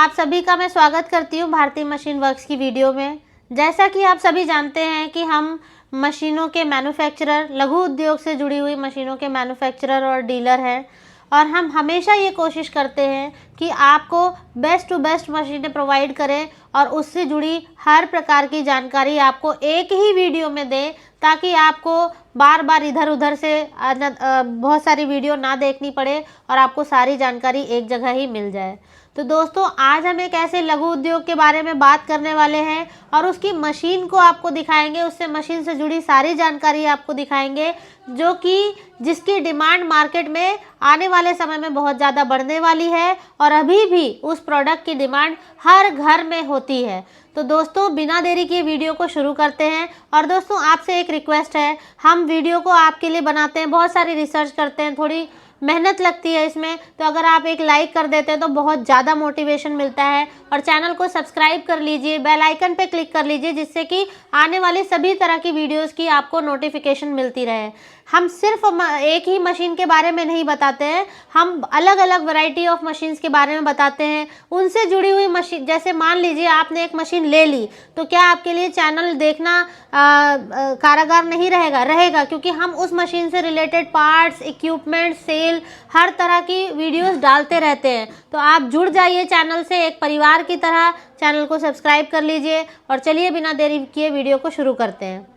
आप सभी का मैं स्वागत करती हूँ भारतीय मशीन वर्क्स की वीडियो में। जैसा कि आप सभी जानते हैं कि हम मशीनों के मैन्युफैक्चरर, लघु उद्योग से जुड़ी हुई मशीनों के मैन्युफैक्चरर और डीलर हैं और हम हमेशा ये कोशिश करते हैं कि आपको बेस्ट टू बेस्ट मशीनें प्रोवाइड करें और उससे जुड़ी हर प्रकार की जानकारी आपको एक ही वीडियो में दें, ताकि आपको बार बार इधर उधर से बहुत सारी वीडियो ना देखनी पड़े और आपको सारी जानकारी एक जगह ही मिल जाए। तो दोस्तों, आज हम एक ऐसे लघु उद्योग के बारे में बात करने वाले हैं और उसकी मशीन को आपको दिखाएंगे, उससे मशीन से जुड़ी सारी जानकारी आपको दिखाएंगे, जो कि जिसकी डिमांड मार्केट में आने वाले समय में बहुत ज़्यादा बढ़ने वाली है और अभी भी उस प्रोडक्ट की डिमांड हर घर में होती है। तो दोस्तों, बिना देरी किए वीडियो को शुरू करते हैं। और दोस्तों, आपसे एक रिक्वेस्ट है, हम वीडियो को आपके लिए बनाते हैं, बहुत सारी रिसर्च करते हैं, थोड़ी मेहनत लगती है इसमें, तो अगर आप एक लाइक कर देते हैं तो बहुत ज़्यादा मोटिवेशन मिलता है। और चैनल को सब्सक्राइब कर लीजिए, बेल आइकन पे क्लिक कर लीजिए, जिससे कि आने वाली सभी तरह की वीडियोस की आपको नोटिफिकेशन मिलती रहे। हम सिर्फ एक ही मशीन के बारे में नहीं बताते हैं, हम अलग अलग वैरायटी ऑफ मशीन्स के बारे में बताते हैं, उनसे जुड़ी हुई मशीन। जैसे मान लीजिए आपने एक मशीन ले ली, तो क्या आपके लिए चैनल देखना कारागार नहीं रहेगा, क्योंकि हम उस मशीन से रिलेटेड पार्ट्स, इक्विपमेंट, सेल, हर तरह की वीडियोस डालते रहते हैं। तो आप जुड़ जाइए चैनल से, एक परिवार की तरह चैनल को सब्सक्राइब कर लीजिए। और चलिए बिना देरी किए वीडियो को शुरू करते हैं।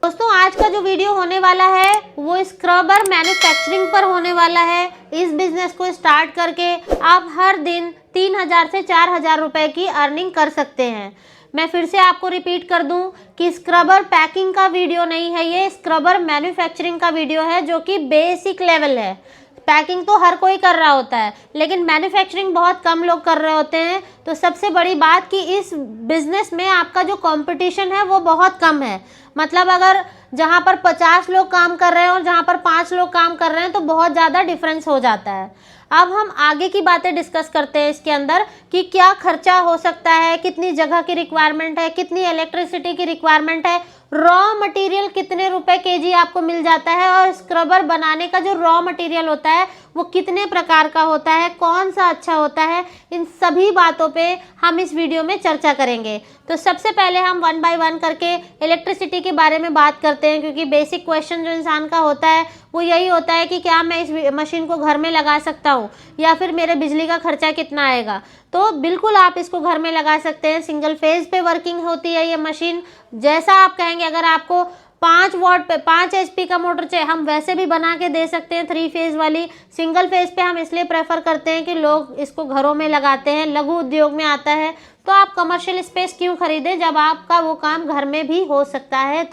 दोस्तों, आज का जो वीडियो होने वाला है वो स्क्रबर मैन्युफैक्चरिंग पर होने वाला है। इस बिजनेस को स्टार्ट करके आप हर दिन 3000 से 4000 रुपए की अर्निंग कर सकते हैं। मैं फिर से आपको रिपीट कर दूं कि स्क्रबर पैकिंग का वीडियो नहीं है, ये स्क्रबर मैन्युफैक्चरिंग का वीडियो है, जो कि बेसिक लेवल है। पैकिंग तो हर कोई कर रहा होता है, लेकिन मैन्युफैक्चरिंग बहुत कम लोग कर रहे होते हैं। तो सबसे बड़ी बात कि इस बिजनेस में आपका जो कंपटीशन है वो बहुत कम है। मतलब अगर जहां पर 50 लोग काम कर रहे हैं और जहां पर 5 लोग काम कर रहे हैं, तो बहुत ज़्यादा डिफरेंस हो जाता है। अब हम आगे की बातें डिस्कस करते हैं इसके अंदर कि क्या खर्चा हो सकता है, कितनी जगह की रिक्वायरमेंट है, कितनी इलेक्ट्रिसिटी की रिक्वायरमेंट है, रॉ मटेरियल कितने रुपए केजी आपको मिल जाता है, और स्क्रबर बनाने का जो रॉ मटेरियल होता है वो कितने प्रकार का होता है, कौन सा अच्छा होता है, इन सभी बातों पे हम इस वीडियो में चर्चा करेंगे। तो सबसे पहले हम 1 बाय 1 करके इलेक्ट्रिसिटी के बारे में बात करते हैं, क्योंकि बेसिक क्वेश्चन जो इंसान का होता है वो यही होता है कि क्या मैं इस मशीन को घर में लगा सकता हूँ, या फिर मेरे बिजली का खर्चा कितना आएगा। तो बिल्कुल आप इसको घर में लगा सकते हैं। सिंगल फेज पे वर्किंग होती है ये मशीन। जैसा आप कहेंगे, अगर आपको 5 वॉट पे 5 HP का मोटर चाहिए, हम वैसे भी बना के दे सकते हैं 3 फेज वाली। सिंगल फेज पे हम इसलिए प्रेफर करते हैं कि लोग इसको घरों में लगाते हैं, लघु उद्योग में आता है। तो आप कमर्शियल स्पेस क्यों खरीदें जब आपका वो काम घर में भी हो सकता है।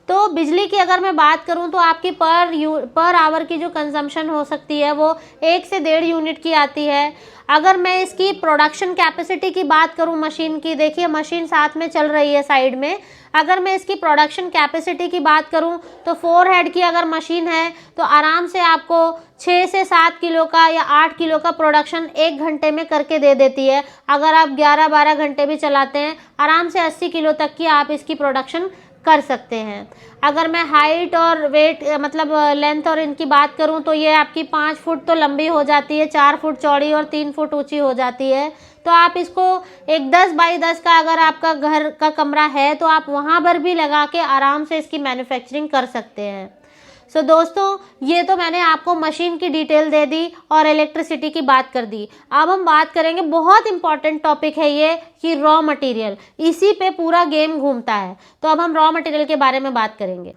तो बिजली की अगर मैं बात करूं तो आपकी पर आवर की जो कंजम्पशन हो सकती है वो 1 से 1.5 यूनिट की आती है। अगर मैं इसकी प्रोडक्शन कैपेसिटी की बात करूं मशीन की, देखिए मशीन साथ में चल रही है साइड में। अगर मैं इसकी प्रोडक्शन कैपेसिटी की बात करूं तो 4 हेड की अगर मशीन है तो आराम से आपको 6 से 7 किलो का या 8 किलो का प्रोडक्शन 1 घंटे में करके दे देती है। अगर आप 11-12 घंटे भी चलाते हैं, आराम से 80 किलो तक की आप इसकी प्रोडक्शन कर सकते हैं। अगर मैं हाइट और वेट मतलब लेंथ और इनकी बात करूं तो ये आपकी 5 फुट तो लंबी हो जाती है, 4 फुट चौड़ी और 3 फुट ऊंची हो जाती है। तो आप इसको एक 10 बाई 10 का अगर आपका घर का कमरा है तो आप वहां पर भी लगा के आराम से इसकी मैन्युफैक्चरिंग कर सकते हैं। सो दोस्तों, ये तो मैंने आपको मशीन की डिटेल दे दी और इलेक्ट्रिसिटी की बात कर दी। अब हम बात करेंगे, बहुत इंपॉर्टेंट टॉपिक है ये, कि रॉ मटेरियल। इसी पे पूरा गेम घूमता है। तो अब हम रॉ मटेरियल के बारे में बात करेंगे।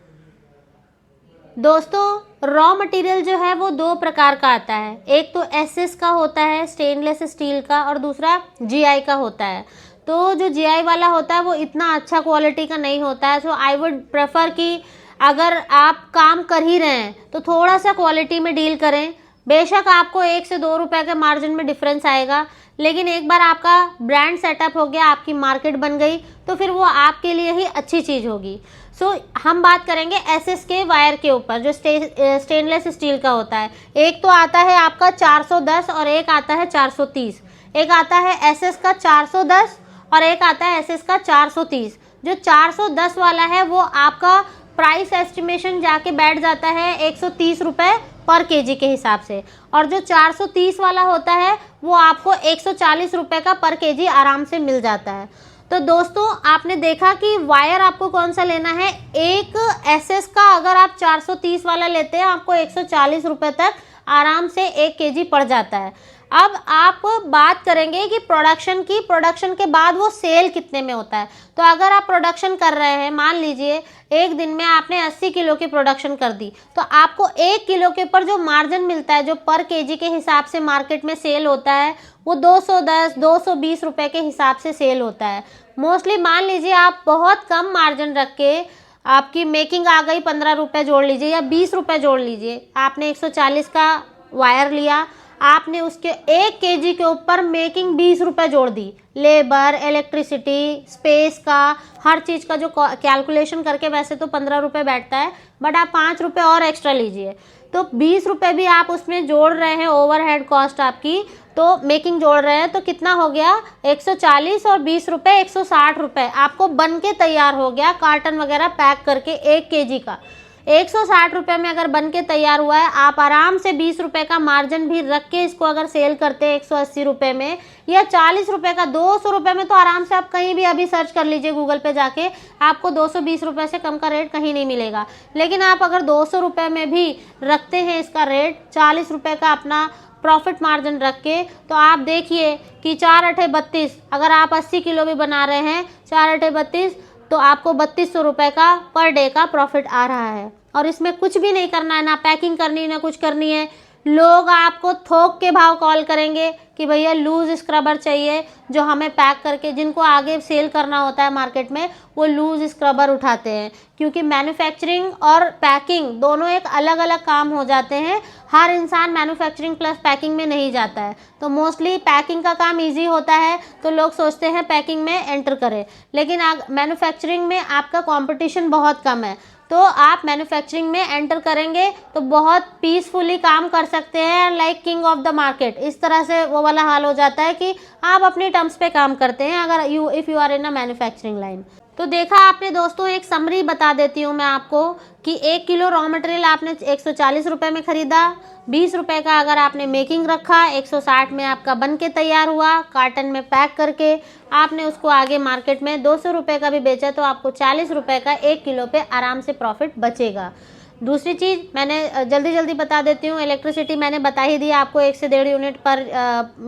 दोस्तों, रॉ मटेरियल जो है वो 2 प्रकार का आता है। एक तो SS का होता है, स्टेनलेस स्टील का, और दूसरा GI का होता है। तो जो GI वाला होता है वो इतना अच्छा क्वालिटी का नहीं होता है। सो आई वुड प्रेफर कि अगर आप काम कर ही रहे हैं तो थोड़ा सा क्वालिटी में डील करें। बेशक आपको 1 से 2 रुपए के मार्जिन में डिफरेंस आएगा, लेकिन एक बार आपका ब्रांड सेटअप हो गया, आपकी मार्केट बन गई, तो फिर वो आपके लिए ही अच्छी चीज़ होगी। सो हम बात करेंगे SS के वायर के ऊपर, जो स्टेनलेस स्टील का होता है। एक तो आता है आपका 410 और एक आता है 430। एक आता है SS का 410 और एक आता है SS का 430। जो 410 वाला है वो आपका प्राइस एस्टिमेशन जाके बैठ जाता है 130 रुपए पर केजी के हिसाब से, और जो 430 वाला होता है वो आपको 140 रुपये का पर केजी आराम से मिल जाता है। तो दोस्तों आपने देखा कि वायर आपको कौन सा लेना है। एक एसएस का अगर आप 430 वाला लेते हैं आपको 140 रुपये तक आराम से 1 केजी पड़ जाता है। अब आप बात करेंगे कि प्रोडक्शन की, प्रोडक्शन के बाद वो सेल कितने में होता है। तो अगर आप प्रोडक्शन कर रहे हैं, मान लीजिए एक दिन में आपने 80 किलो की प्रोडक्शन कर दी, तो आपको 1 किलो के ऊपर जो मार्जिन मिलता है, जो पर केजी के हिसाब से मार्केट में सेल होता है, वो 210 220 रुपये के हिसाब से सेल होता है मोस्टली। मान लीजिए आप बहुत कम मार्जिन रख के आपकी मेकिंग आ गई 15 रुपये जोड़ लीजिए या 20 रुपये जोड़ लीजिए, आपने 140 का वायर लिया, आपने उसके 1 केजी के ऊपर मेकिंग 20 रुपये जोड़ दी, लेबर, इलेक्ट्रिसिटी, स्पेस का, हर चीज़ का जो कैलकुलेशन करके वैसे तो 15 रुपये बैठता है, बट आप 5 रुपये और एक्स्ट्रा लीजिए, तो 20 रुपये भी आप उसमें जोड़ रहे हैं ओवरहेड कॉस्ट आपकी, तो मेकिंग जोड़ रहे हैं, तो कितना हो गया 140 और 20 रुपये 160 रुपये आपको बन के तैयार हो गया, कार्टन वगैरह पैक करके 1 केजी का 160 रुपये में अगर बन के तैयार हुआ है। आप आराम से 20 रुपये का मार्जिन भी रख के इसको अगर सेल करते हैं 180 रुपये में या 40 रुपये का, 200 रुपये में, तो आराम से आप कहीं भी अभी सर्च कर लीजिए गूगल पे जाके, आपको 220 रुपये से कम का रेट कहीं नहीं मिलेगा। लेकिन आप अगर 200 रुपये में भी रखते हैं इसका रेट, 40 रुपये का अपना प्रॉफिट मार्जिन रख के, तो आप देखिए कि 4 8 32, अगर आप 80 किलो भी बना रहे हैं 4 8 32, तो आपको 3200 रुपये का पर डे का प्रॉफिट आ रहा है। और इसमें कुछ भी नहीं करना है, ना पैकिंग करनी, ना कुछ करनी है। लोग आपको थोक के भाव कॉल करेंगे कि भैया लूज़ स्क्रबर चाहिए, जो हमें पैक करके, जिनको आगे सेल करना होता है मार्केट में, वो लूज़ स्क्रबर उठाते हैं, क्योंकि मैन्युफैक्चरिंग और पैकिंग दोनों एक अलग अलग काम हो जाते हैं। हर इंसान मैन्युफैक्चरिंग प्लस पैकिंग में नहीं जाता है, तो मोस्टली पैकिंग का काम ईजी होता है, तो लोग सोचते हैं पैकिंग में एंटर करें, लेकिन मैन्युफैक्चरिंग में आपका कॉम्पिटिशन बहुत कम है, तो आप मैन्युफैक्चरिंग में एंटर करेंगे तो बहुत पीसफुली काम कर सकते हैं, like king of the market. इस तरह से वो वाला हाल हो जाता है कि आप अपनी टर्म्स पे काम करते हैं अगर if you are in a manufacturing line. तो देखा आपने दोस्तों, एक समरी बता देती हूँ मैं आपको कि 1 किलो रॉ मटेरियल आपने 140 रुपये में ख़रीदा, 20 रुपये का अगर आपने मेकिंग रखा, 160 में आपका बन के तैयार हुआ, कार्टन में पैक करके आपने उसको आगे मार्केट में 200 रुपये का भी बेचा, तो आपको 40 रुपये का 1 किलो पे आराम से प्रॉफिट बचेगा। दूसरी चीज़ मैंने जल्दी बता देती हूँ, इलेक्ट्रिसिटी मैंने बता ही दी आपको, 1 से 1.5 यूनिट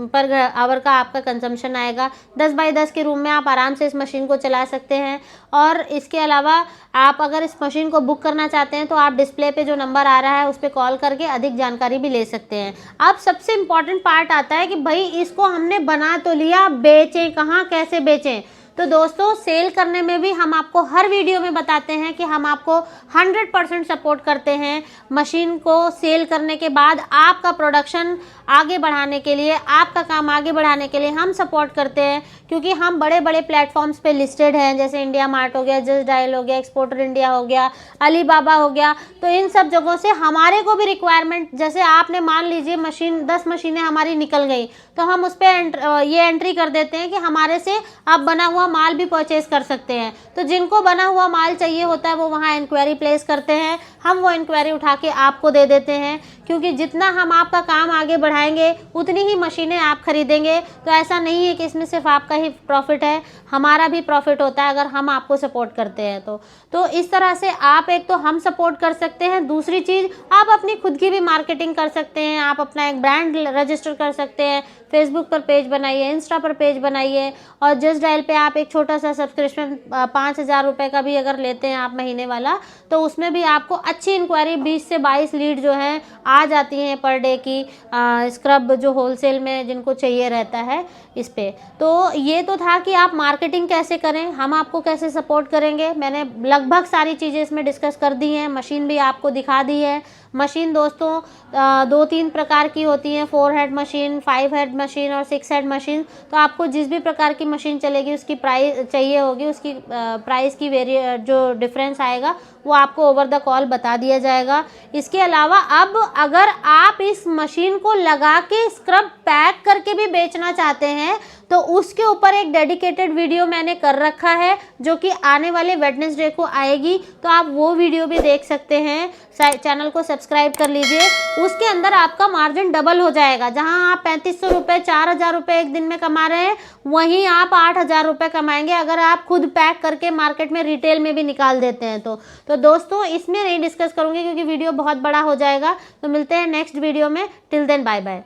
पर आवर का आपका कंजम्पशन आएगा। 10 बाई 10 के रूम में आप आराम से इस मशीन को चला सकते हैं। और इसके अलावा आप अगर इस मशीन को बुक करना चाहते हैं तो आप डिस्प्ले पे जो नंबर आ रहा है उस पर कॉल करके अधिक जानकारी भी ले सकते हैं। अब सबसे इम्पॉर्टेंट पार्ट आता है कि भाई इसको हमने बना तो लिया, बेचें कहाँ, कैसे बेचें। तो दोस्तों सेल करने में भी हम आपको हर वीडियो में बताते हैं कि हम आपको 100% सपोर्ट करते हैं। मशीन को सेल करने के बाद आपका प्रोडक्शन आगे बढ़ाने के लिए, आपका काम आगे बढ़ाने के लिए हम सपोर्ट करते हैं, क्योंकि हम बड़े बड़े प्लेटफॉर्म्स पे लिस्टेड हैं, जैसे इंडिया मार्ट हो गया, जस्ट डायल हो गया, एक्सपोर्टर इंडिया हो गया, अलीबाबा हो गया। तो इन सब जगहों से हमारे को भी रिक्वायरमेंट, जैसे आपने मान लीजिए मशीन 10 मशीनें हमारी निकल गई, तो हम उस पर ये एंट्री कर देते हैं कि हमारे से आप बना हुआ माल भी परचेज कर सकते हैं। तो जिनको बना हुआ माल चाहिए होता है वो वहाँ इंक्वायरी प्लेस करते हैं, हम वो इंक्वायरी उठा के आपको दे देते हैं, क्योंकि जितना हम आपका काम आगे बढ़ाएंगे उतनी ही मशीनें आप खरीदेंगे। तो ऐसा नहीं है कि इसमें सिर्फ आपका ही प्रॉफिट है, हमारा भी प्रॉफिट होता है अगर हम आपको सपोर्ट करते हैं तो इस तरह से आप, एक तो हम सपोर्ट कर सकते हैं, दूसरी चीज़ आप अपनी खुद की भी मार्केटिंग कर सकते हैं, आप अपना एक ब्रांड रजिस्टर कर सकते हैं, फेसबुक पर पेज बनाइए, इंस्टा पर पेज बनाइए, और जस्ट डायल पे आप एक छोटा सा सब्सक्रिप्शन 5000 रुपये का भी अगर लेते हैं आप महीने वाला, तो उसमें भी आपको अच्छी इंक्वायरी 20 से 22 लीड जो है आ जाती हैं पर डे की, स्क्रब जो होलसेल में जिनको चाहिए रहता है इस पे। तो ये तो था कि आप मार्केटिंग कैसे करें, हम आपको कैसे सपोर्ट करेंगे। मैंने लगभग सारी चीज़ें इसमें डिस्कस कर दी हैं, मशीन भी आपको दिखा दी है। मशीन दोस्तों 2-3 प्रकार की होती हैं, 4 हेड मशीन, 5 हेड मशीन और 6 हेड मशीन। तो आपको जिस भी प्रकार की मशीन चलेगी उसकी प्राइस चाहिए होगी, उसकी प्राइस की जो डिफरेंस आएगा वो आपको ओवर द कॉल बता दिया जाएगा। इसके अलावा अब अगर आप इस मशीन को लगा के स्क्रब पैक करके भी बेचना चाहते हैं हैं, तो उसके ऊपर एक डेडिकेटेड वीडियो मैंने कर रखा है जो कि आने वाले वेडनेसडे को आएगी, तो आप वो वीडियो भी देख सकते हैं। चैनल को सब्सक्राइब कर लीजिए। उसके अंदर आपका मार्जिन डबल हो जाएगा। जहां आप 3500 रुपये 4000 रुपये एक दिन में कमा रहे हैं, वहीं आप 8000 रुपये कमाएंगे अगर आप खुद पैक करके मार्केट में रिटेल में भी निकाल देते हैं। तो दोस्तों इसमें नहीं डिस्कस करूंगी क्योंकि वीडियो बहुत बड़ा हो जाएगा। तो मिलते हैं नेक्स्ट वीडियो में। Till then bye bye.